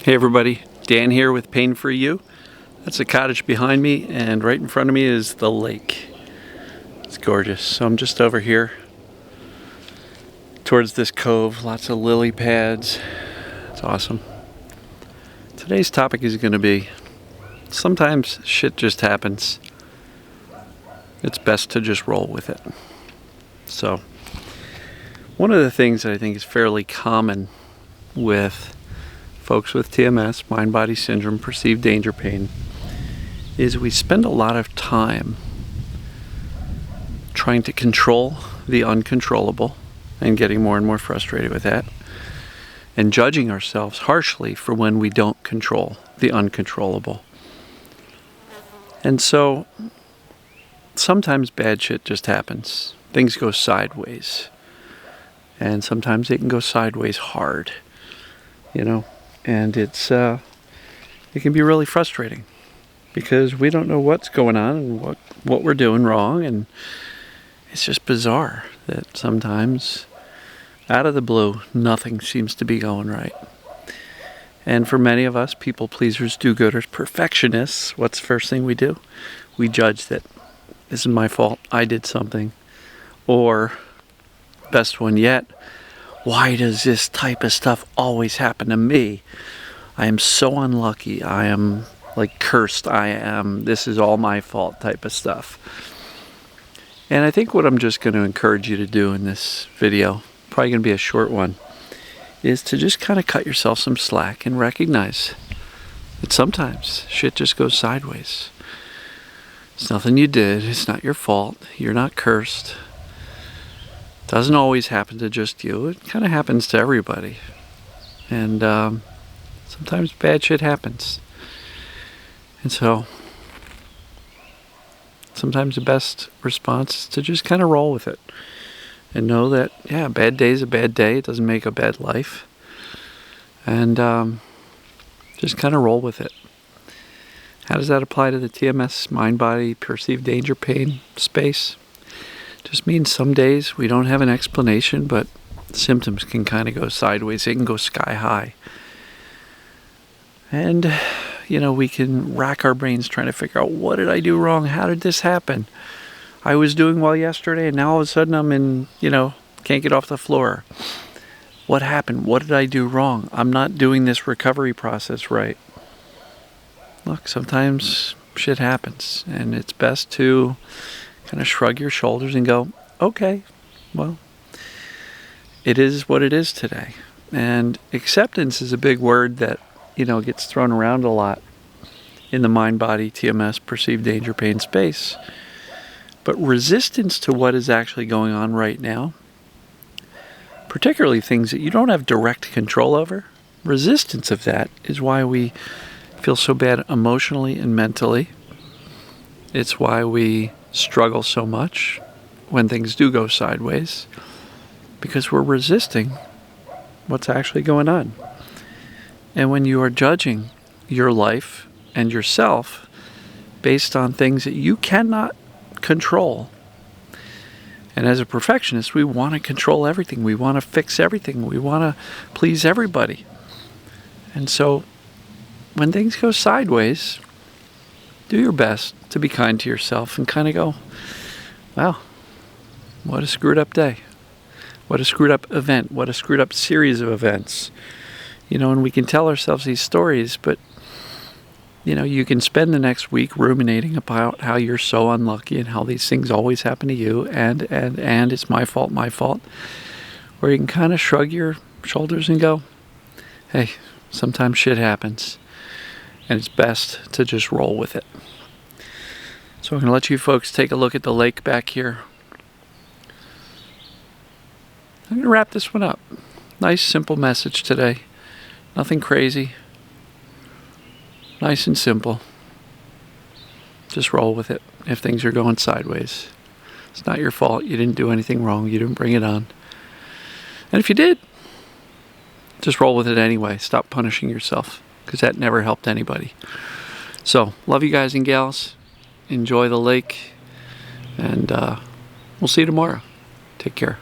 Hey everybody, Dan here with Pain For You. That's the cottage behind me, and right in front of me is the lake. It's gorgeous. So I'm just over here towards this cove, lots of lily pads. It's awesome. Today's topic is going to be, sometimes shit just happens. It's best to just roll with it. So, one of the things that I think is fairly common with folks with TMS, mind-body syndrome, perceived danger pain, is we spend a lot of time trying to control the uncontrollable and getting more and more frustrated with that, and judging ourselves harshly for when we don't control the uncontrollable. And so sometimes bad shit just happens. Things go sideways. And sometimes they can go sideways hard, and it can be really frustrating because we don't know what's going on and what we're doing wrong, and it's just bizarre that sometimes out of the blue nothing seems to be going right. And for many of us, people pleasers, do-gooders, perfectionists, what's the first thing we do? We judge that this is my fault, I did something. Or, best one yet, why does this type of stuff always happen to me? I am so unlucky. I am like cursed. This is all my fault type of stuff. And I think what I'm just going to encourage you to do in this video, probably going to be a short one, is to just kind of cut yourself some slack and recognize that sometimes shit just goes sideways. It's nothing you did. It's not your fault. You're not cursed. Doesn't always happen to just you. It kind of happens to everybody. And sometimes bad shit happens. And so sometimes the best response is to just kind of roll with it. And know that, a bad day is a bad day. It doesn't make a bad life. And just kind of roll with it. How does that apply to the TMS, mind-body, perceived danger pain space? Just means some days we don't have an explanation, but symptoms can kind of go sideways. They can go sky high. And, we can rack our brains trying to figure out, what did I do wrong? How did this happen? I was doing well yesterday, and now all of a sudden I'm can't get off the floor. What happened? What did I do wrong? I'm not doing this recovery process right. Look, sometimes shit happens, and it's best to kind of shrug your shoulders and go, okay, well, it is what it is today. And acceptance is a big word that, gets thrown around a lot in the mind-body, TMS, perceived danger pain space. But resistance to what is actually going on right now, particularly things that you don't have direct control over, resistance of that is why we feel so bad emotionally and mentally. It's why we struggle so much when things do go sideways, because we're resisting what's actually going on. And when you are judging your life and yourself based on things that you cannot control, and as a perfectionist, we want to control everything. We want to fix everything. We want to please everybody. And so when things go sideways, do your best to be kind to yourself and kind of go, wow, what a screwed up day. What a screwed up event. What a screwed up series of events. And we can tell ourselves these stories, but, you can spend the next week ruminating about how you're so unlucky and how these things always happen to you and it's my fault. Or you can kind of shrug your shoulders and go, hey, sometimes shit happens. And it's best to just roll with it. So I'm going to let you folks take a look at the lake back here. I'm going to wrap this one up. Nice, simple message today. Nothing crazy. Nice and simple. Just roll with it if things are going sideways. It's not your fault. You didn't do anything wrong. You didn't bring it on. And if you did, just roll with it anyway. Stop punishing yourself, because that never helped anybody. So, love you guys and gals. Enjoy the lake. And we'll see you tomorrow. Take care.